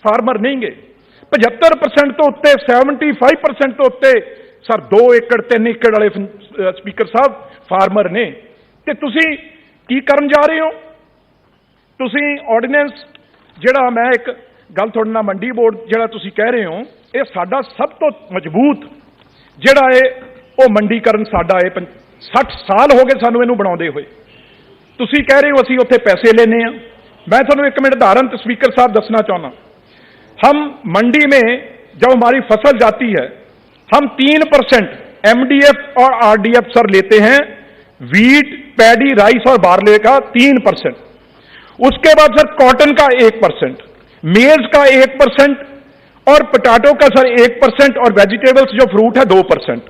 Farmer नहीं गए। 75% तो उत्ते 75% तो उत्ते सर 2 एकड़ 3 एकड़ वाले स्पीकर साहब फार्मर ने। ते तुसी की करन जा रहे हो? तुसी ऑर्डिनेंस जिहड़ा मैं एक गल तुहाडे नाल मंडी बोर्ड जिहड़ा तुसी कह रहे हो, ये साडा सब तो मजबूत जिहड़ा है वो मंडीकरण साडा है। 60 साल हो गए सानू इहनूं बनाउंदे होए। तुसी कह रहे हो असीं उत्थे पैसे लेने आ। मैं तुहानूं एक मिनट उदाहरण स्पीकर साहब दसना चाहना। हम मंडी में जब हमारी फसल जाती है, हम 3% MDF और RDF सर लेते हैं, वीट, पैडी, राइस और बार्ले का 3%। उसके बाद सर कॉटन का 1%, मेज का 1% और पोटैटो का सर 1% और वेजिटेबल्स जो फ्रूट है 2%।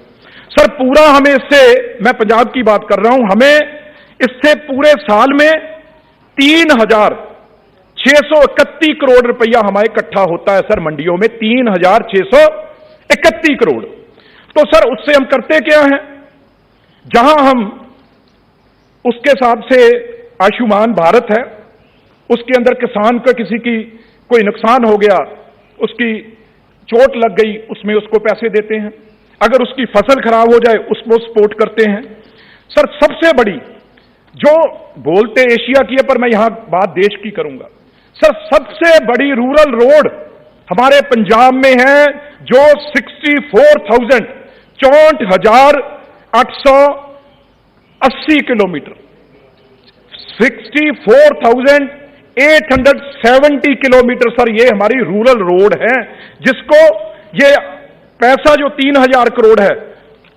सर पूरा हमें इससे, मैं पंजाब की बात कर रहा हूं, हमें इससे पूरे साल में 3,631 करोड़ रुपया हमारे इकट्ठा होता है सर मंडियों में, 3,631 करोड़। तो सर उससे हम करते क्या हैं? जहां हम उसके हिसाब से आयुष्मान भारत है, उसके अंदर किसान का किसी की कोई नुकसान हो गया, उसकी चोट लग गई, उसमें उसको पैसे देते हैं। अगर उसकी फसल खराब हो जाए उसको सपोर्ट करते हैं। सर सबसे बड़ी जो बोलते एशिया की है, पर मैं यहां बात देश की करूंगा। सर सबसे बड़ी रूरल रोड हमारे पंजाब में है जो 64,880 किलोमीटर, 64,870 किलोमीटर सर ये हमारी रूरल रोड है, जिसको ये पैसा जो 3,000 करोड़ है,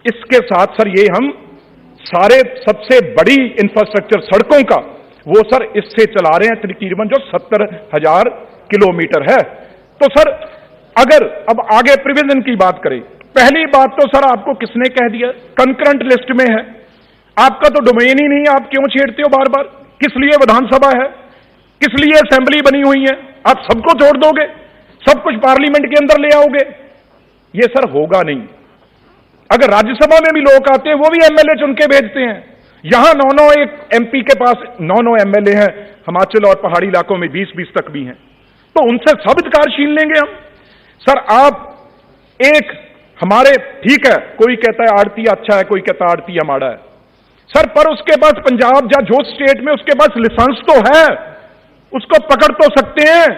इसके साथ सर ये हम सारे सबसे बड़ी इंफ्रास्ट्रक्चर सड़कों का वो सर इससे चला रहे हैं, तकरीबन जो 70,000 किलोमीटर है। तो सर अगर अब आगे प्रिविजन की बात करें, पहली बात तो सर आपको किसने कह दिया कंकरेंट लिस्ट में है? आपका तो डोमेन ही नहीं है, आप क्यों छेड़ते हो बार बार? किस लिए विधानसभा है, किस लिए असेंबली बनी हुई है? आप सबको छोड़ दोगे, सब कुछ पार्लियामेंट के अंदर ले आओगे? ये सर होगा नहीं। अगर राज्यसभा में भी लोग आते हैं, वो भी MLA चुन के भेजते हैं। यहां 9-9 एक MP के पास 9-9 MLA हैं, हिमाचल और पहाड़ी इलाकों में 20-20 तक भी हैं, तो उनसे सब अधिकार छीन लेंगे हम? सर आप एक हमारे, ठीक है, कोई कहता है आड़ती अच्छा है, कोई कहता है आड़ती माड़ा है सर, पर उसके पास पंजाब या जो स्टेट में उसके पास लाइसेंस तो है, उसको पकड़ तो सकते हैं।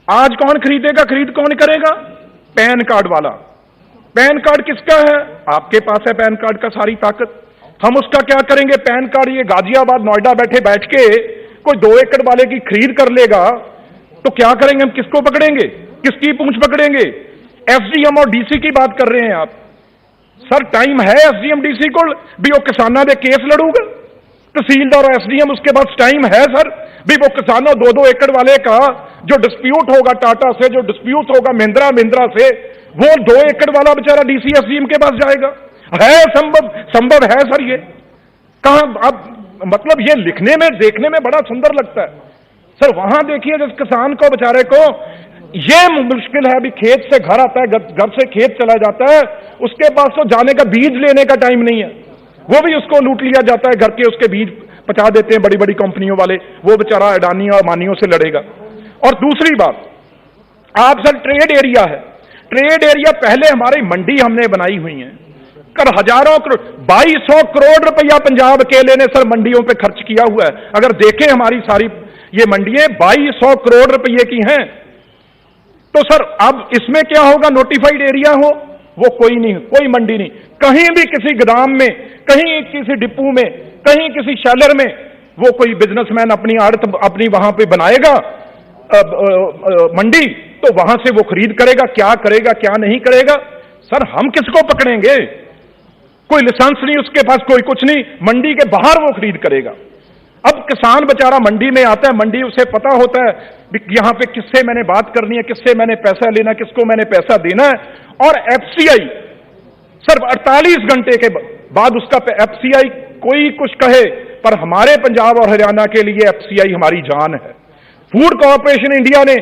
आज कौन खरीदेगा, खरीद कौन करेगा? पैन कार्ड वाला। पैन कार्ड किसका है? आपके पास है पैन कार्ड का सारी ताकत। हम उसका क्या करेंगे? पैन कार्ड ये गाजियाबाद नोएडा बैठ के कोई 2 एकड़ वाले की खरीद कर लेगा तो क्या करेंगे? हम किसको पकड़ेंगे? किसकी पूंछ पकड़ेंगे? SDM और DC की बात कर रहे हैं आप। सर टाइम है SDM DC को भी वो किसानों के केस लड़ूगा? तहसीलदार और SDM उसके पास टाइम है सर भी वो किसानों 2-2 एकड़ वाले का जो डिस्प्यूट होगा टाटा से, जो डिस्प्यूट होगा महिंद्रा से, वो 2 एकड़ वाला बेचारा DC SDM के पास जाएगा? है संभव है सर? ये कहां अब मतलब ये लिखने में देखने में बड़ा सुंदर लगता है सर। वहां देखिए जिस किसान को बेचारे को ये मुश्किल है, अभी खेत से घर आता है, घर से खेत चला जाता है, उसके पास तो जाने का बीज लेने का टाइम नहीं है, वो भी उसको लूट लिया जाता है। घर के उसके बीज पचा देते हैं बड़ी बड़ी कंपनियों वाले, वो बेचारा अडानी और मानियों से लड़ेगा। और दूसरी बात, आप सर ट्रेड एरिया है, ट्रेड एरिया पहले हमारी मंडी हमने बनाई हुई है, कर हजारों करोड़ 2200 करोड़ रुपया पंजाब अकेले ने सर मंडियों पे खर्च किया हुआ है। अगर देखें हमारी सारी ये मंडियां 2200 करोड़ रुपये की हैं। तो सर अब इसमें क्या होगा? नोटिफाइड एरिया हो वो कोई नहीं, कोई मंडी नहीं, कहीं भी किसी गोदाम में, कहीं किसी डिपो में, कहीं किसी शैलर में वो कोई बिजनेसमैन अपनी आड़त अपनी वहां पे बनाएगा मंडी, तो वहां से वो खरीद करेगा, क्या करेगा क्या नहीं करेगा? सर हम किसको पकड़ेंगे? कोई लाइसेंस नहीं उसके पास, कोई कुछ नहीं, मंडी के बाहर वो खरीद करेगा। अब किसान बेचारा मंडी में आता है, मंडी उसे पता होता है यहां पे किससे मैंने बात करनी है, किससे मैंने पैसा लेना, किसको मैंने पैसा देना है। और FCI सर 48 घंटे के बाद उसका FCI कोई कुछ कहे, पर हमारे पंजाब और हरियाणा के लिए FCI हमारी जान है। फूड कॉर्पोरेशन इंडिया ने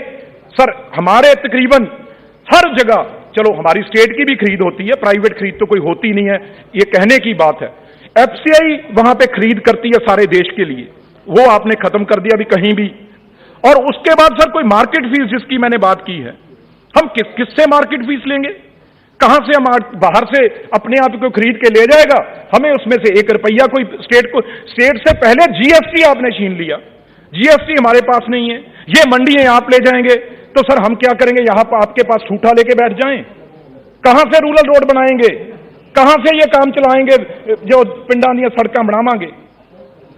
सर हमारे तकरीबन हर जगह, चलो हमारी स्टेट की भी खरीद होती है, प्राइवेट खरीद तो कोई होती नहीं है, ये कहने की बात है, FCI वहां पे खरीद करती है सारे देश के लिए, वो आपने खत्म कर दिया, अभी कहीं भी और उसके बाद सर कोई मार्केट फीस जिसकी मैंने बात की है, हम किससे मार्केट फीस लेंगे? कहां से हम बाहर से अपने आप को खरीद के ले जाएगा? हमें उसमें से 1 रुपया कोई स्टेट से पहले जीएसटी आपने छीन लिया, जीएसटी हमारे पास नहीं है, ये मंडियां आप ले जाएंगे, तो सर हम क्या करेंगे? यहां पर आपके पास ठूठा लेके बैठ जाएं? कहां से रूरल रोड बनाएंगे? कहां से ये काम चलाएंगे जो पिंडां ਦੀਆਂ सड़कां बनावांगे?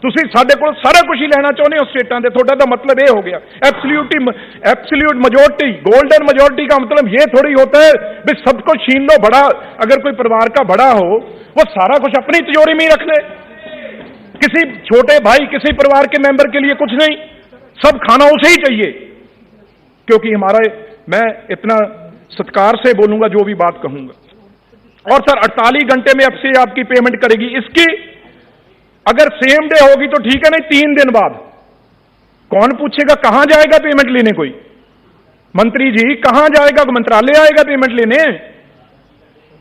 ਤੁਸੀਂ ਸਾਡੇ ਕੋਲ ਸਾਰਾ ਕੁਝ ਹੀ ਲੈਣਾ ਚਾਹੁੰਦੇ ਹੋ ਸਟੇਟਾਂ ਦੇ, ਤੁਹਾਡਾ ਤਾਂ मतलब ये हो गया एब्सोल्यूट मेजोरिटी, गोल्डन मेजोरिटी का मतलब ये थोड़ी होता है भी सब कुछ छीन लो। बड़ा अगर कोई परिवार का बड़ा हो वो सारा कुछ अपनी तिजोरी में ही रख ले, किसी छोटे भाई किसी परिवार के मेंबर के लिए कुछ नहीं, सब खाना उसे ही चाहिए। क्योंकि हमारा, मैं इतना सत्कार से बोलूंगा जो भी बात कहूंगा, और सर 48 घंटे में अब से आपकी पेमेंट करेगी, इसकी अगर सेम डे होगी तो ठीक है, नहीं 3 दिन बाद कौन पूछेगा? कहां जाएगा पेमेंट लेने? कोई मंत्री जी कहां जाएगा? मंत्रालय आएगा पेमेंट लेने?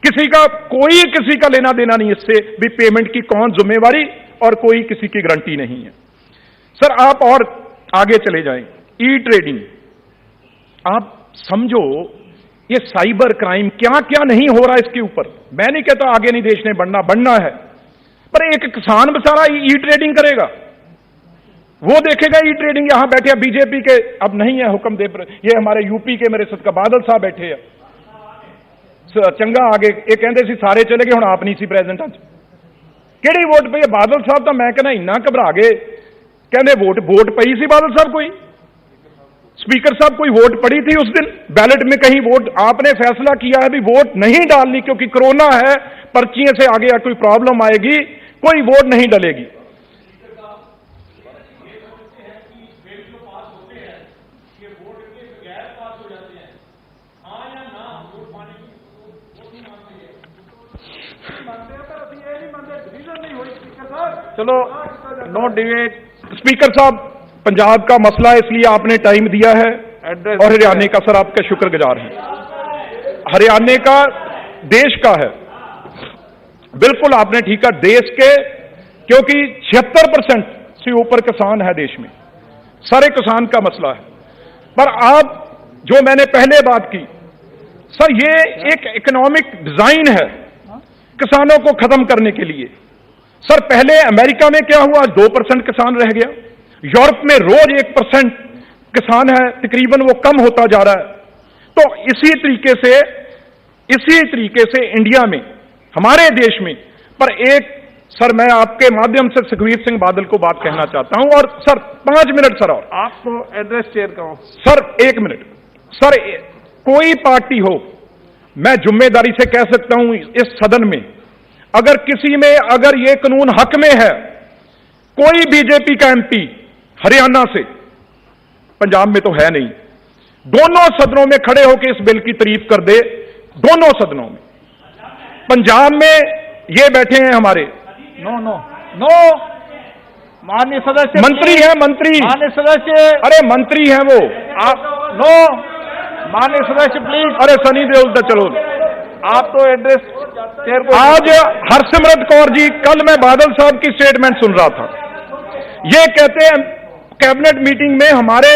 किसी का लेना देना नहीं इससे भी पेमेंट की कौन जिम्मेवारी, और कोई किसी की गारंटी नहीं है। सर आप और आगे चले जाएं, ई ट्रेडिंग, आप समझो ये साइबर क्राइम क्या क्या नहीं हो रहा इसके ऊपर। मैं नहीं कहता आगे नहीं देश ने बढ़ना है, पर एक किसान बेचारा ई ट्रेडिंग करेगा, वो देखेगा ई ट्रेडिंग। यहां बैठे बीजेपी के, अब नहीं है हुक्म दे, ये हमारे यूपी के मेरे सदका बादल साहब बैठे हैं, चंगा आगे ये कहते सी सारे चले गए, हुण आप नहीं सी प्रेजेंट, अज किहड़ी वोट पई? बादल साहब तो मैं कहना इन्ना घबरा गए, कहते वोट पई सी बादल साहब कोई, स्पीकर साहब कोई वोट पड़ी थी उस दिन बैलेट में कहीं? वोट आपने फैसला किया है भी वोट नहीं डालनी क्योंकि कोरोना है, पर्चियों से आगे कोई प्रॉब्लम आएगी, कोई वोट नहीं डलेगी। चलो नो डिबेट। स्पीकर साहब पंजाब का मसला है इसलिए आपने टाइम दिया है, और हरियाणा का सर आपका शुक्रगुजार है, हरियाणा का देश का है, बिल्कुल आपने ठीक है, देश के, क्योंकि 76% से ऊपर किसान है देश में, सारे किसान का मसला है। पर आप जो मैंने पहले बात की सर, ये एक इकोनॉमिक डिजाइन है किसानों को खत्म करने के लिए। सर पहले अमेरिका में क्या हुआ, 2% किसान रह गया, यूरोप में रोज 1% किसान है, तकरीबन वो कम होता जा रहा है। तो इसी तरीके से इंडिया में, हमारे देश में, पर एक सर मैं आपके माध्यम से सुखबीर सिंह बादल को बात कहना चाहता हूं, और सर 5 मिनट सर, और आपको एड्रेस शेयर करो सर 1 मिनट। सर कोई पार्टी हो, मैं जिम्मेदारी से कह सकता हूं इस सदन में, अगर किसी में अगर ये कानून हक में है, कोई बीजेपी का एमपी हरियाणा से, पंजाब में तो है नहीं, दोनों सदनों में खड़े होकर इस बिल की तारीफ कर दे, दोनों सदनों में। पंजाब में ये बैठे हैं हमारे नो माननीय सदस्य, मंत्री हैं, मंत्री, माननीय सदस्य, अरे मंत्री हैं वो, आप नो माननीय सदस्य प्लीज, अरे सनी देओल तो चलो, आप तो एड्रेस शेयर को। आज हरसिमरत कौर जी, कल मैं बादल साहब की स्टेटमेंट सुन रहा था, ये कहते हैं कैबिनेट मीटिंग में हमारे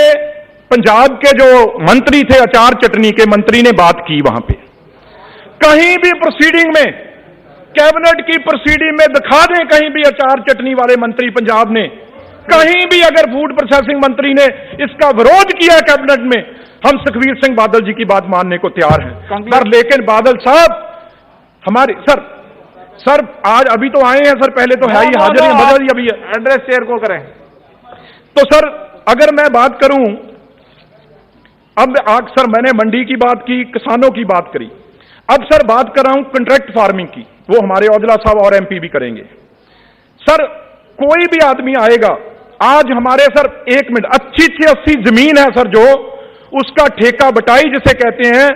पंजाब के जो मंत्री थे, अचार चटनी के मंत्री ने बात की, वहां पे कहीं भी प्रोसीडिंग में, कैबिनेट की प्रोसीडिंग में दिखा दें कहीं भी अचार चटनी वाले मंत्री पंजाब ने, कहीं भी अगर फूड प्रोसेसिंग मंत्री ने इसका विरोध किया कैबिनेट में, हम सुखबीर सिंह बादल जी की बात मानने को तैयार हैं सर। लेकिन बादल साहब हमारे सर आज अभी तो आए हैं सर, पहले तो है ही हाजिर है, मजा ही अभी एड्रेस शेयर को करें। तो सर अगर मैं बात करूं, अब आज सर मैंने मंडी की बात की, किसानों की बात करी, अब सर बात कर रहा हूं कॉन्ट्रैक्ट फार्मिंग की, वो हमारे औजला साहब और एमपी भी करेंगे। सर कोई भी आदमी आएगा, आज हमारे सर 1 मिनट, अच्छी जमीन है सर, जो उसका ठेका बटाई जिसे कहते हैं,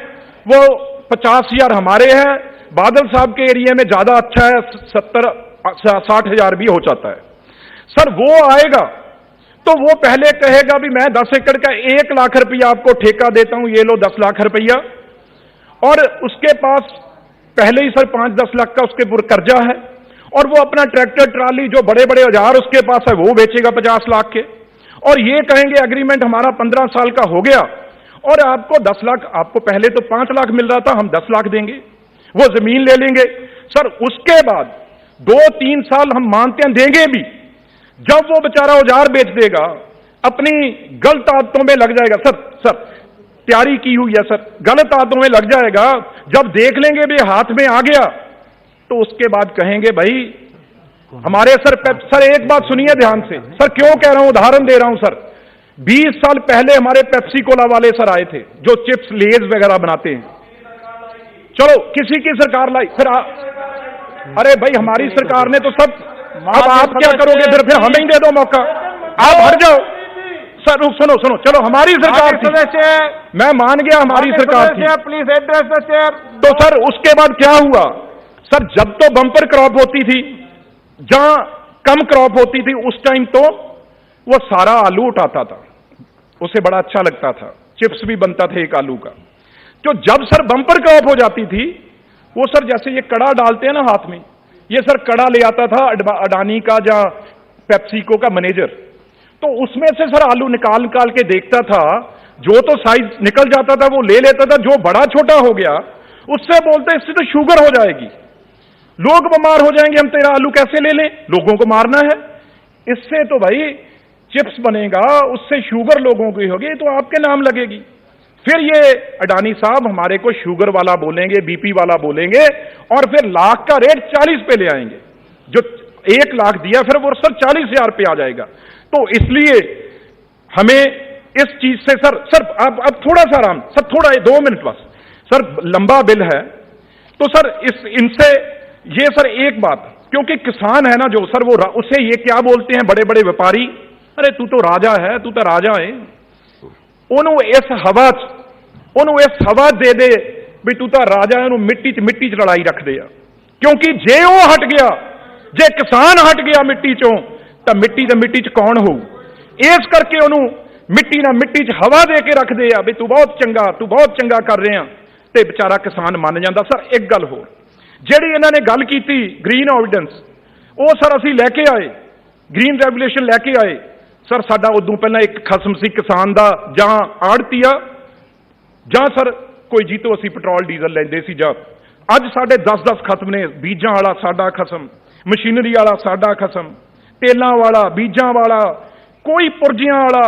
वो 50,000 हमारे हैं, बादल साहब के एरिया में ज्यादा अच्छा है, 70-60,000 भी हो जाता है। सर वो आएगा तो वो पहले कहेगा भी मैं 10 एकड़ का 1 लाख रुपया आपको ठेका देता हूं, ये लो 10 लाख रुपया, और उसके पास पहले ही सर 5-10 लाख का उसके ऊपर कर्जा है, और वो अपना ट्रैक्टर ट्राली जो बड़े बड़े औजार उसके पास है वो बेचेगा 50 लाख के, और ये कहेंगे एग्रीमेंट हमारा 15 साल का हो गया और आपको 10 लाख, आपको पहले तो 5 लाख मिल रहा था, हम 10 लाख देंगे, वो जमीन ले लेंगे। सर उसके बाद 2-3 साल हम मानते हैं देंगे भी, जब वो बेचारा औजार बेच देगा, अपनी गलत आदतों में लग जाएगा, सर तैयारी की हुई है सर, गलत आदतों में लग जाएगा, जब देख लेंगे भी हाथ में आ गया तो उसके बाद कहेंगे भाई हमारे सर एक बात सुनिए ध्यान से सर, क्यों कह रहा हूं, उदाहरण दे रहा हूं सर। 20 साल पहले हमारे पेप्सी कोला वाले सर आए थे जो चिप्स लेज वगैरह बनाते हैं, चलो किसी की सरकार लाई, फिर अरे भाई हमारी सरकार ने तो सब, अब आप क्या करोगे फिर हमें ही दे दो मौका, आप हट जाओ सर। सुनो चलो हमारी सरकार थी, मैं मान गया हमारी सरकार थी, प्लीज एड्रेस द चेयर। तो सर उसके बाद क्या हुआ सर, जब तो बम्पर क्रॉप होती थी, जहां कम क्रॉप होती थी उस टाइम तो वो सारा आलू उठाता था, उसे बड़ा अच्छा लगता था, चिप्स भी बनता था एक आलू का। तो जब सर बम्पर क्रॉप हो जाती थी, वो सर जैसे ये कड़ा डालते हैं ना हाथ में, ये सर कड़ा ले आता था अडानी का या पेप्सिको का मैनेजर, तो उसमें से सर आलू निकाल के देखता था, जो तो साइज निकल जाता था वो ले लेता था, जो बड़ा छोटा हो गया उससे बोलते इससे तो शुगर हो जाएगी, लोग बीमार हो जाएंगे, हम तेरा आलू कैसे ले लें, लोगों को मारना है, इससे तो भाई चिप्स बनेगा, उससे शुगर लोगों की होगी तो आपके नाम लगेगी। फिर ये अडानी साहब हमारे को शुगर वाला बोलेंगे, बीपी वाला बोलेंगे, और फिर लाख का रेट 40 पे ले आएंगे, जो 1 लाख दिया फिर वो सर 40,000 पे आ जाएगा। तो इसलिए हमें इस चीज से सर अब थोड़ा सा आराम सर, थोड़ा 2 मिनट बस सर, लंबा बिल है तो सर इनसे ये सर एक बात, क्योंकि किसान है ना जो सर, वो उसे ये क्या बोलते हैं बड़े बड़े व्यापारी, अरे तू तो राजा है, तू तो राजा है, उन्होंने इस हवा दे दे भी तू तो राजा है, मिट्टी च लड़ाई रख दिया, क्योंकि जे वो हट गया, जे किसान हट गया मिट्टी चों, तो मिट्टी च कौन हो, इस करके उन्होंने मिट्टी च हवा दे के रख दिया भी तू बहुत चंगा कर रहे हैं, ते बेचारा किसान मन जाता। सर एक गल होर ਜਿਹੜੀ ਇਹਨਾਂ ਨੇ ਗੱਲ ਕੀਤੀ ग्रीन ऑर्डिनेंस, ਉਹ सर ਅਸੀਂ ਲੈ ਕੇ ਆਏ, ग्रीन रेगूलेशन ਲੈ ਕੇ ਆਏ सर, ਸਾਡਾ ਉਦੋਂ ਪਹਿਲਾਂ ਇੱਕ ਖਸਮ ਸੀ ਕਿਸਾਨ ਦਾ, ਜਾਂ ਆੜਤੀਆ ਜਾਂ ਸਰ ਕੋਈ ਜੀਤੋਂ ਅਸੀਂ ਪੈਟਰੋਲ ਡੀਜ਼ਲ ਲੈਂਦੇ ਸੀ, ਜਾਂ ਅੱਜ ਸਾਡੇ 10-10 ਖਸਮ ਨੇ, ਬੀਜਾਂ ਵਾਲਾ ਸਾਡਾ ਖਸਮ, ਮਸ਼ੀਨਰੀ ਵਾਲਾ ਸਾਡਾ ਖਸਮ, ਤੇਲਾਂ ਵਾਲਾ, ਬੀਜਾਂ ਵਾਲਾ, ਕੋਈ ਪੁਰਜਿਆਂ ਵਾਲਾ,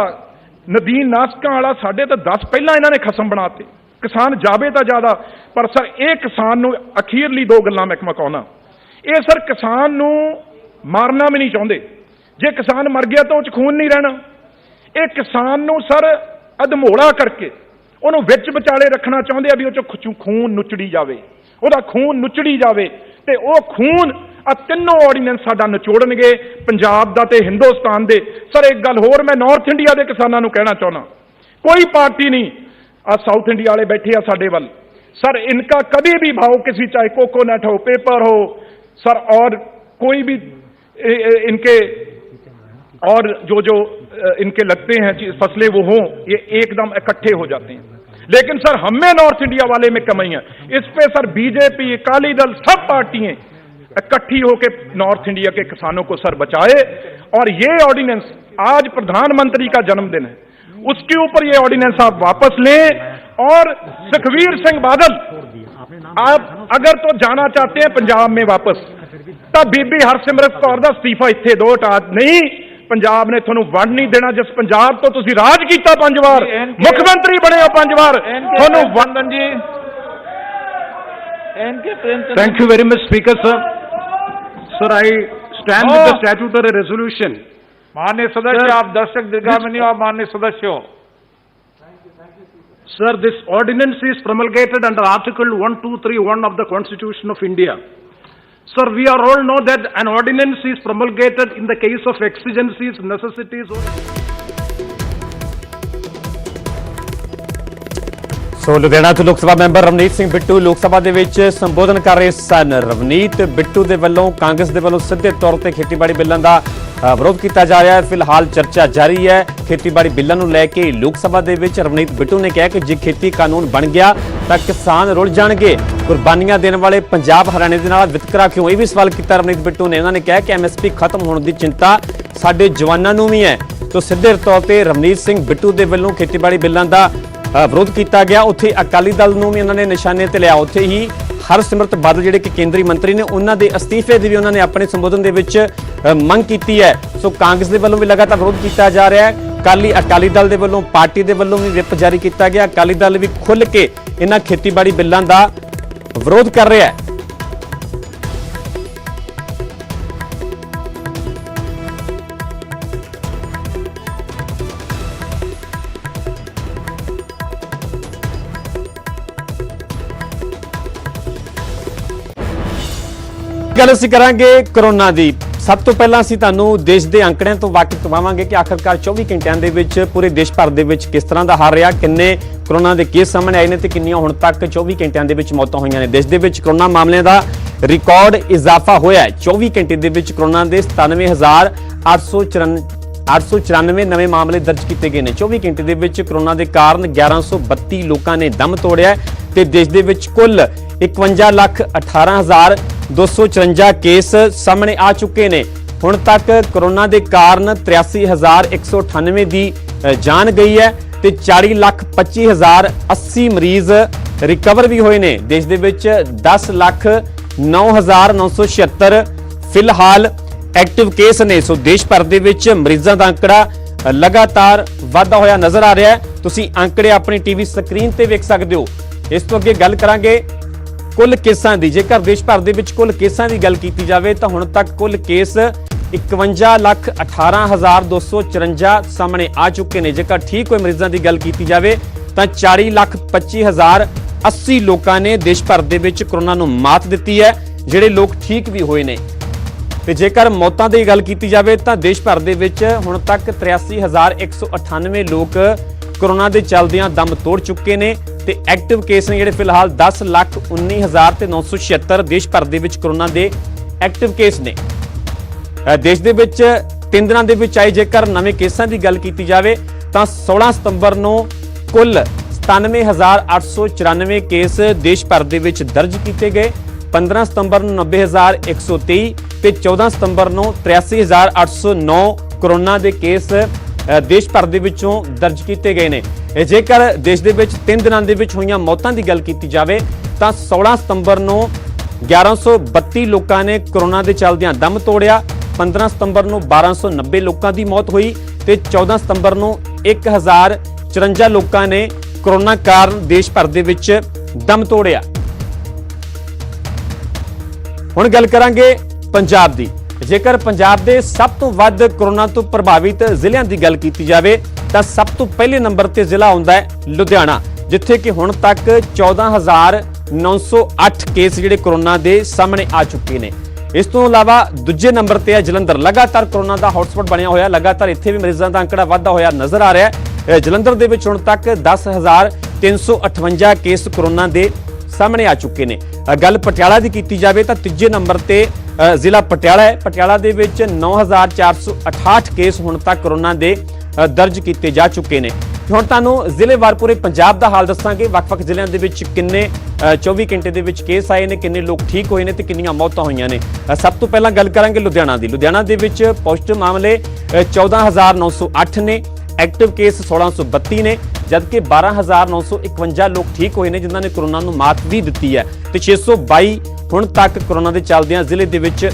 ਨਦੀਨ ਨਾਸ਼ਕਾਂ ਵਾਲਾ, ਸਾਡੇ ਤਾਂ 10 ਪਹਿਲਾਂ ਇਹਨਾਂ ਨੇ ਖਸਮ ਬਣਾਤੇ। किसान जावे तो ज्यादा, पर सर ये किसान नूं अखीरली 2 गल्लां मैं कहना, ये सर किसान नूं मारना भी नहीं चाहते, जे किसान मर गया तो उस खून नहीं रहना, ये किसान नूं सर अधमोड़ा करके उन्होंने विच विचाले रखना चाहते भी वो खून नुचड़ी जाए, ਉਹਦਾ खून नुचड़ी जाए, तो वह खून आ तीनों ऑर्डीनेंस साडा निचोड़नगे, पंजाब दा ते हिंदुस्तान दे। सर एक गल होर मैं नॉर्थ इंडिया के किसानों नूं कहना चाहना, कोई पार्टी नहीं, आ साउथ इंडिया वाले बैठे आ साडे वल, सर इनका कभी भी भाव किसी, चाहे कोकोनट हो, पेपर हो सर, और कोई भी इनके और जो इनके लगते हैं फसलें वो हों, ये एकदम इकट्ठे हो जाते हैं। लेकिन सर हमें नॉर्थ इंडिया वाले में कमी है, इस पे सर बीजेपी, अकाली दल, सब पार्टियां इकट्ठी होकर नॉर्थ इंडिया के किसानों को सर बचाए। और ये ऑर्डिनेंस, आज प्रधानमंत्री का जन्मदिन है, उसके ऊपर ये ऑर्डिनेंस आप वापस लें। और सुखबीर सिंह बादल, आप अगर तो जाना चाहते हैं पंजाब में वापस, तब बीबी हरसिमरत कौर दा इस्तीफा इत्थे दो, नहीं पंजाब ने थोनू वंड नहीं देना, जिस पंजाब तो तुसी राज कीता 5 बार, मुख्यमंत्री बने हो 5 बार, थोनू वंडन जी। Thank you very much, Speaker sir. Sir, I stand with the statutory resolution. माननीय सदस्य, आप दर्शक दीर्घा में नहीं हो, आप माननीय सदस्य हो। Sir, this ordinance is promulgated under Article 1231 of the Constitution of India. Sir, we all know that an ordinance is promulgated in the case of exigencies, necessities or... ਸੋ ਲੁਧਿਆਣਾ ਤੋਂ ਲੋਕ ਸਭਾ ਮੈਂਬਰ ਰਵਨੀਤ ਸਿੰਘ ਬਿੱਟੂ ਲੋਕ ਸਭਾ ਦੇ ਵਿੱਚ ਸੰਬੋਧਨ ਕਰ ਰਹੇ ਸਨ। ਰਵਨੀਤ ਬਿੱਟੂ ਦੇ ਵੱਲੋਂ ਕਾਂਗਰਸ ਦੇ ਵੱਲੋਂ ਸਿੱਧੇ ਤੌਰ ਤੇ ਖੇਤੀਬਾੜੀ ਬਿੱਲਾਂ ਦਾ ਵਿਰੋਧ ਕੀਤਾ ਜਾ ਰਿਹਾ ਹੈ। ਫਿਲਹਾਲ ਚਰਚਾ ਜਾਰੀ ਹੈ ਖੇਤੀਬਾੜੀ ਬਿੱਲਾਂ ਨੂੰ ਲੈ ਕੇ। ਲੋਕ ਸਭਾ ਦੇ ਵਿੱਚ ਰਵਨੀਤ ਬਿੱਟੂ ਨੇ ਕਿਹਾ ਕਿ ਜੇ ਖੇਤੀ ਕਾਨੂੰਨ ਬਣ ਗਿਆ ਤਾਂ ਕਿਸਾਨ ਰੁਲ ਜਾਣਗੇ। ਕੁਰਬਾਨੀਆਂ ਦੇਣ ਵਾਲੇ ਪੰਜਾਬ ਹਰਿਆਣੇ ਦੇ ਨਾਲ ਵਿਤਕਰਾ ਕਿਉਂ, ਇਹ ਵੀ ਸਵਾਲ ਕੀਤਾ ਰਵਨੀਤ ਬਿੱਟੂ ਨੇ। ਉਹਨਾਂ ਨੇ ਕਿਹਾ ਕਿ MSP ਖਤਮ ਹੋਣ ਦੀ ਚਿੰਤਾ ਸਾਡੇ ਜਵਾਨਾਂ ਨੂੰ ਵੀ ਹੈ। तो सिद्धे तौर पर रवनीत सिंह बिट्टू के वलों खेतीबाड़ी बिलों का विरोध किया गया। उत्थे अकाली दल नूं भी उन्होंने निशाने ते लिया। उत्थे ही हरसिमरत बादल जिहड़े कि केंद्रीय मंत्री ने उन्होंने दे अस्तीफे की भी उन्होंने अपने संबोधन दे विच मंग की है। सो कांग्रेस के वलों भी लगातार विरोध किया जा रहा है। अकाली दल के वलों पार्टी के वलों भी विप जारी किया गया। अकाली दल भी खुल के इन्हां खेतीबाड़ी बिलों का विरोध कर रहा है। गल असीं करांगे कोरोना दी। सब तो पहला असीं तुहानूं देश के अंकड़िਆਂ तो वाकिफ करवावांगे कि आखिरकार 24 घंटिਆਂ ਦੇ ਵਿੱਚ पूरे देश भर ਦੇ ਵਿੱਚ किस तरह ਦਾ हाल ਰਿਹਾ, किन्ने कोरोना के केस सामने आए ने ते किन्नियां हुण तक 24 घंटिਆਂ ਦੇ ਵਿੱਚ मौतां होईयां ने। देश ਦੇ ਵਿੱਚ कोरोना मामलों का रिकॉर्ड इजाफा होया है। 24 घंटे ਦੇ ਵਿੱਚ कोरोना के 97,894 नवे मामले दर्ज किए गए हैं। 24 घंटे ਦੇ ਵਿੱਚ कोरोना के कारण 1132 लोगों ने दम तोड़िया ते देश ਦੇ ਵਿੱਚ कुल 51,18,254 केस सामने आ चुके हैं। हुण तक कोरोना के कारण 83,198 की जान गई है ते 40,25,080 मरीज रिकवर भी होए ने। देश दे विच 10,09,976 फिलहाल एक्टिव केस ने। सो देश भर दे विच मरीजां दा आंकड़ा लगातार वाधा होया नजर आ रहा है। तुसीं आंकड़े अपनी टीवी स्क्रीन ते वेख सकदे हो। इस तो अगे गल करांगे कुल केसां दी। जेकर देश भर दे विच कुल केसां दी गल कीती जावे तां हुण तक कुल केस 51,18,254 सामने आ चुके हैं। जेकर ठीक हुए मरीजों की गल की जाए तो 40,25,080 लोगों ने देश भर दे विच कोरोना नूं मात दी है, जिहड़े लोग ठीक भी होए ने। ते जेकर मौतां की गल की जाए तो देश भर दे विच हुण तक 83,198 लोग कोरोना के चलदियां दम तोड़ चुके हैं। ते एक्टिव केस ने जिहड़े फिलहाल 10,19,976 देश भर दे विच कोरोना के एक्टिव केस ने। देश दे विच 3 दिनां दे विच आए जेकर नवे केसां की गल की जाए तो 16 सितंबर नूं कुल 97,894 केस देश भर दे विच दर्ज किए गए। 15 सितंबर नूं 90,123 ते 14 सितंबर नूं 83,809 कोरोना के केस देश भर दे विचों दर्ज किए गए हैं। जेकर देश दे विच 3 दिनां दे विच होईयां मौतां की गल की जाए तो 16 सितंबर नूं 1132 लोगों ने कोरोना के चलदियां दम तोड़िया। 15 सितंबर नूं 1290 लोगों की मौत हुई ते 14 सितंबर नूं 1054 लोगों ने कोरोना कारण देश भर दे विच दम तोड़िया। हुण गल करांगे पंजाब दी। जेकर पंजाब के सब तो वध कोरोना तो प्रभावित जिलों की गल की जाए तो सब तो पहले नंबर ते जिला आउंदा है लुधियाना, जिथे कि हुण तक 14,908 केस जिहड़े कोरोना के सामने आ चुके हैं। इस तो इलावा दूजे नंबर ते है जलंधर। लगातार कोरोना का हॉटस्पॉट बनया होया, लगातार इत्थे भी मरीजों का आंकड़ा वाधा होया नजर आ रहा है। जलंधर दे विच हुण तक 10,358 केस कोरोना के सामने आ चुके हैं। गल पटियाला की की जाए तो तीजे नंबर ते जिला पटियाला है। पटियाला दे विच 9,468 केस हुण तक कोरोना के दर्ज किए जा चुके हैं। हुण तुहानूं जिलेवार पूरे पंजाब का हाल दसांगे। वख-वख जिलों के विच किन्ने 24 घंटे के विच केस आए ने, किन्ने लोग ठीक होए ने ते किन्नियां मौतां होईयां ने। सब तो पहला गल करांगे लुधियाना की। लुधियाना के विच पॉजिटिव मामले 14,908 ने, एक्टिव केस 1,632 ने, जबकि 12,951 लोग ठीक होए ने जिन्होंने कोरोना नूं मात भी दी है ते 622 हुण तक कोरोना के चलदियां जिले दे विच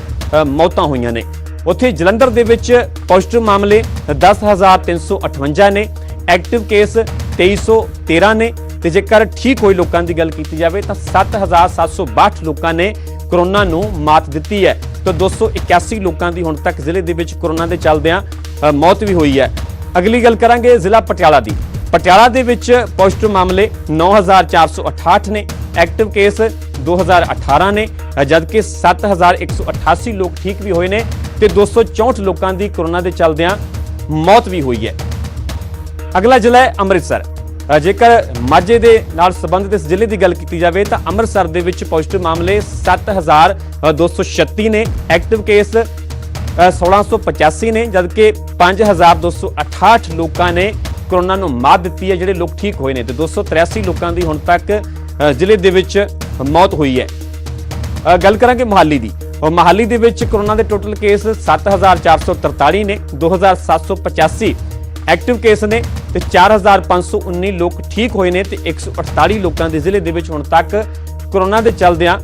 मौतां होईयां ने। उत्थे जलंधर दे विच पॉजिटिव मामले 10,358 ने, एक्टिव केस 2,313 ने ते जेकर ठीक होए लोगों की गल की जाए तो 7,762 लोगों ने कोरोना नूं मात दी है। तो 281 लोगों की हुण तक जिले दे विच कोरोना के चलदियां मौत भी हुई है। अगली गल करांगे जिला पटियाला की। पटियाला दे विच पॉजिटिव मामले 9,468 ने, एक्टिव केस 2,018 ने, जबकि 7,188 लोग ठीक भी हुए ने ते 264 लोगों की कोरोना के चलदियां मौत भी हुई है। अगला जिला है अमृतसर। जेकर माझे दे नाल संबंधित इस जिले की गल की जाए तो अमृतसर दे विच पॉजिटिव मामले 7,236 ने, एक्टिव केस 1,685 ने, जबकि 5,268 लोगों ने कोरोना नूं मात दी है, जिहड़े लोग ठीक होए ने ते 283 लोगों की हुण तक जिले दे विच मौत हुई है। गल करांगे मोहाली दी। और मोहाली दे विच कोरोना के टोटल केस 7,443 ने, 2,785 ਐਕਟਿਵ ਕੇਸ ਨੇ ਤੇ 4519 ਲੋਕ ਠੀਕ ਹੋਏ ਨੇ ਤੇ 148 ਲੋਕਾਂ ਦੀ ਜ਼ਿਲ੍ਹੇ ਦੇ ਵਿੱਚ ਹੁਣ ਤੱਕ ਕੋਰੋਨਾ ਦੇ ਚੱਲਦਿਆਂ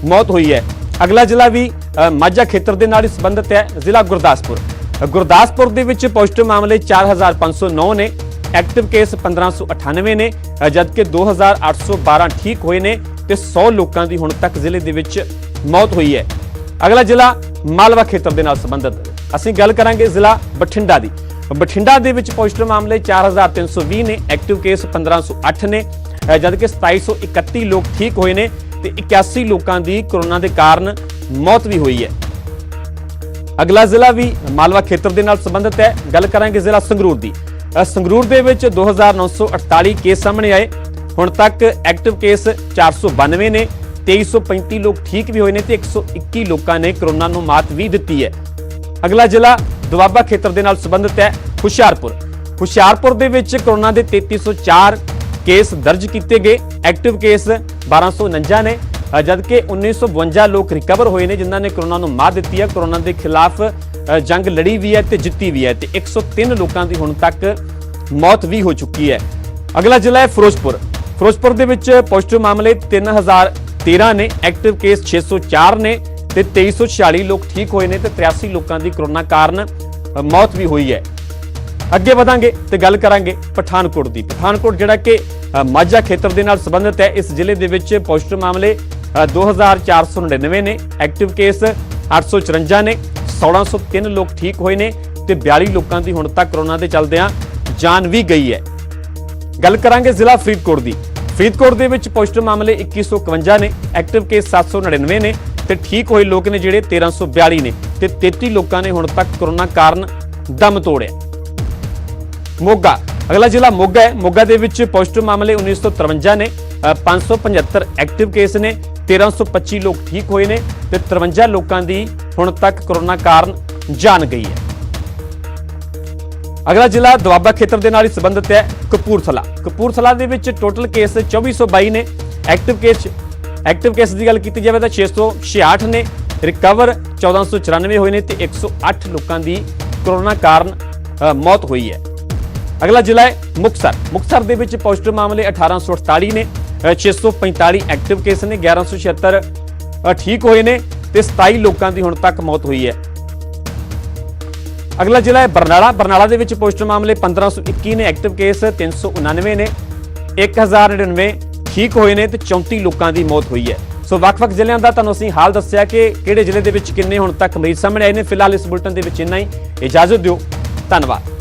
ਮੌਤ ਹੋਈ ਹੈ। ਅਗਲਾ ਜ਼ਿਲ੍ਹਾ ਵੀ ਮਾਝਾ ਖੇਤਰ ਦੇ ਨਾਲ ਹੀ ਸੰਬੰਧਿਤ ਹੈ, ਜ਼ਿਲ੍ਹਾ ਗੁਰਦਾਸਪੁਰ। ਗੁਰਦਾਸਪੁਰ ਦੇ ਵਿੱਚ ਪੋਜ਼ਿਟਿਵ ਮਾਮਲੇ 4509 ਨੇ, ਐਕਟਿਵ ਕੇਸ 1598 ਨੇ, ਜਦਕਿ 2812 ਠੀਕ ਹੋਏ ਨੇ ਤੇ 100 ਲੋਕਾਂ ਦੀ ਹੁਣ ਤੱਕ ਜ਼ਿਲ੍ਹੇ ਦੇ ਵਿੱਚ ਮੌਤ ਹੋਈ ਹੈ। ਅਗਲਾ ਜ਼ਿਲ੍ਹਾ ਮਾਲਵਾ ਖੇਤਰ ਦੇ ਨਾਲ ਸੰਬੰਧਿਤ ਅਸੀਂ ਗੱਲ ਕਰਾਂਗੇ ਜ਼ਿਲ੍ਹਾ ਬਠਿੰਡਾ ਦੀ। ਬਠਿੰਡਾ ਦੇ ਵਿੱਚ ਪੋਜ਼ਿਟਿਵ ਮਾਮਲੇ 4320 ਨੇ, ਐਕਟਿਵ ਕੇਸ 1508 ਨੇ, ਜਦਕਿ 2731 ਲੋਕ ਠੀਕ ਹੋਏ ਨੇ ਤੇ 81 ਲੋਕਾਂ ਦੀ ਕੋਰੋਨਾ ਦੇ ਕਾਰਨ ਮੌਤ ਵੀ ਹੋਈ ਹੈ। ਅਗਲਾ ਜ਼ਿਲ੍ਹਾ ਵੀ ਮਾਲਵਾ ਖੇਤਰ ਦੇ ਨਾਲ ਸੰਬੰਧਿਤ ਹੈ, ਗੱਲ ਕਰਾਂਗੇ ਜ਼ਿਲ੍ਹਾ ਸੰਗਰੂਰ ਦੀ। ਸੰਗਰੂਰ ਦੇ ਵਿੱਚ 2948 ਕੇਸ ਸਾਹਮਣੇ ਆਏ, ਹੁਣ ਤੱਕ ਐਕਟਿਵ ਕੇਸ 492 ਨੇ, 2335 ਲੋਕ ਠੀਕ ਵੀ ਹੋਏ ਨੇ ਤੇ 121 ਲੋਕਾਂ ਨੇ ਕੋਰੋਨਾ ਨੂੰ ਮਾਤ ਵੀ ਦਿੱਤੀ ਹੈ। ਅਗਲਾ ਜ਼ਿਲ੍ਹਾ ਦੁਆਬਾ ਖੇਤਰ ਦੇ ਨਾਲ ਸੰਬੰਧਿਤ ਹੈ, ਹੁਸ਼ਿਆਰਪੁਰ। ਹੁਸ਼ਿਆਰਪੁਰ ਦੇ ਵਿੱਚ ਕੋਰੋਨਾ ਦੇ 3304 ਕੇਸ ਦਰਜ ਕੀਤੇ ਗਏ, ਐਕਟਿਵ ਕੇਸ 1249 ਨੇ, ਜਦਕਿ 1952 ਲੋਕ ਰਿਕਵਰ ਹੋਏ ਨੇ ਜਿਨ੍ਹਾਂ ਨੇ ਕੋਰੋਨਾ ਨੂੰ ਮਾਤ ਦਿੱਤੀ ਹੈ, ਕੋਰੋਨਾ ਦੇ ਖਿਲਾਫ ਜੰਗ ਲੜੀ ਵੀ ਹੈ ਤੇ ਜਿੱਤੀ ਵੀ ਹੈ ਤੇ 103 ਲੋਕਾਂ ਦੀ ਹੁਣ ਤੱਕ ਮੌਤ ਵੀ ਹੋ ਚੁੱਕੀ ਹੈ। ਅਗਲਾ ਜ਼ਿਲ੍ਹਾ ਹੈ ਫਿਰੋਜ਼ਪੁਰ। ਫਿਰੋਜ਼ਪੁਰ ਦੇ ਵਿੱਚ ਪੋਜ਼ਿਟਿਵ ਮਾਮਲੇ 3013 ਨੇ, ਐਕਟਿਵ ਕੇਸ 604 ਨੇ ਤੇ 2346 ਲੋਕ ਠੀਕ ਹੋਏ ਨੇ ਤੇ 83 ਲੋਕਾਂ ਦੀ ਕੋਰੋਨਾ ਕਾਰਨ ਮੌਤ ਵੀ ਹੋਈ ਹੈ। ਅੱਗੇ ਵਧਾਂਗੇ ਤੇ ਗੱਲ ਕਰਾਂਗੇ ਪਠਾਨਕੋਟ ਦੀ। ਪਠਾਨਕੋਟ ਜਿਹੜਾ ਕਿ ਮਾਝਾ ਖੇਤਰ ਦੇ ਨਾਲ ਸੰਬੰਧਿਤ ਹੈ, ਇਸ ਜ਼ਿਲ੍ਹੇ ਦੇ ਵਿੱਚ ਪੋਜ਼ਿਟਿਵ ਮਾਮਲੇ 2499 ਨੇ, ਐਕਟਿਵ ਕੇਸ 854 ਨੇ, 1603 ਲੋਕ ਠੀਕ ਹੋਏ ਨੇ ਤੇ 42 ਲੋਕਾਂ ਦੀ ਹੁਣ ਤੱਕ ਕੋਰੋਨਾ ਦੇ ਚੱਲਦਿਆਂ ਜਾਨ ਵੀ ਗਈ ਹੈ। ਗੱਲ ਕਰਾਂਗੇ ਜ਼ਿਲ੍ਹਾ ਫਰੀਦਕੋਟ ਦੀ। ਫਰੀਦਕੋਟ ਦੇ ਵਿੱਚ ਪੋਜ਼ਿਟਿਵ ਮਾਮਲੇ 2151 ਨੇ, ਐਕਟਿਵ ਕੇਸ 799 ਨੇ ਤੇ ਠੀਕ ਹੋਏ ਲੋਕ ਨੇ ਜਿਹੜੇ 1342 ਨੇ ਤੇ 33 ਲੋਕਾਂ ਨੇ ਹੁਣ ਤੱਕ ਕੋਰੋਨਾ ਕਾਰਨ ਦਮ ਤੋੜਿਆ। ਮੋਗਾ, ਅਗਲਾ ਜ਼ਿਲ੍ਹਾ ਮੋਗਾ ਹੈ। ਮੋਗਾ ਦੇ ਵਿੱਚ ਪੋਜ਼ਿਟਿਵ ਮਾਮਲੇ 1953 ਨੇ, 575 ਐਕਟਿਵ ਕੇਸ ਨੇ, 1325 ਲੋਕ ਠੀਕ ਹੋਏ ਨੇ ਤੇ 53 ਲੋਕਾਂ ਦੀ ਹੁਣ ਤੱਕ ਕੋਰੋਨਾ ਕਾਰਨ ਜਾਨ ਗਈ ਹੈ। ਅਗਲਾ ਜ਼ਿਲ੍ਹਾ ਦੁਆਬਾ ਖੇਤਰ ਦੇ ਨਾਲ ਹੀ ਸੰਬੰਧਿਤ ਹੈ, ਕਪੂਰਥਲਾ। ਕਪੂਰਥਲਾ ਦੇ ਵਿੱਚ ਟੋਟਲ ਕੇਸ 2422 ਨੇ, ਐਕਟਿਵ ਕੇਸ ਦੀ ਗੱਲ ਕੀਤੀ ਜਾਵੇ ਤਾਂ 666 ਨੇ, ਰਿਕਵਰ 1494 ਹੋਏ ਨੇ ਤੇ 108 ਲੋਕਾਂ ਦੀ ਕੋਰੋਨਾ ਕਾਰਨ ਮੌਤ ਹੋਈ ਹੈ। ਅਗਲਾ ਜ਼ਿਲ੍ਹਾ ਹੈ ਮੁਕਤਸਰ। ਮੁਕਤਸਰ ਦੇ ਵਿੱਚ ਪੋਜ਼ਿਟਿਵ ਮਾਮਲੇ 1848 ਨੇ, 645 ਐਕਟਿਵ ਕੇਸ ਨੇ, 1176 ਠੀਕ ਹੋਏ ਨੇ ਤੇ 27 ਲੋਕਾਂ ਦੀ ਹੁਣ ਤੱਕ ਮੌਤ ਹੋਈ ਹੈ। ਅਗਲਾ ਜ਼ਿਲ੍ਹਾ ਹੈ ਬਰਨਾਲਾ। ਬਰਨਾਲਾ ਦੇ ਵਿੱਚ ਪੋਜ਼ਿਟਿਵ ਮਾਮਲੇ 1521 ਨੇ, ਐਕਟਿਵ ਕੇਸ 399 ਨੇ, 1099 ਠੀਕ ਹੋਏ ਨੇ ਤੇ 34 ਲੋਕਾਂ ਦੀ ਮੌਤ ਹੋਈ ਹੈ। ਸੋ ਵੱਖ-ਵੱਖ ਜ਼ਿਲ੍ਹਿਆਂ ਦਾ ਤੁਹਾਨੂੰ ਅਸੀਂ ਹਾਲ ਦੱਸਿਆ ਕਿ ਕਿਹੜੇ ਜ਼ਿਲ੍ਹੇ ਦੇ ਵਿੱਚ ਕਿੰਨੇ ਹੁਣ ਤੱਕ ਮਰੀਜ਼ ਸਾਹਮਣੇ ਆਏ ਨੇ। ਫਿਲਹਾਲ ਇਸ ਬੁਲੇਟਿਨ ਦੇ ਵਿੱਚ ਇੰਨਾ ਹੀ। ਇਜਾਜ਼ਤ ਦਿਓ, ਧੰਨਵਾਦ।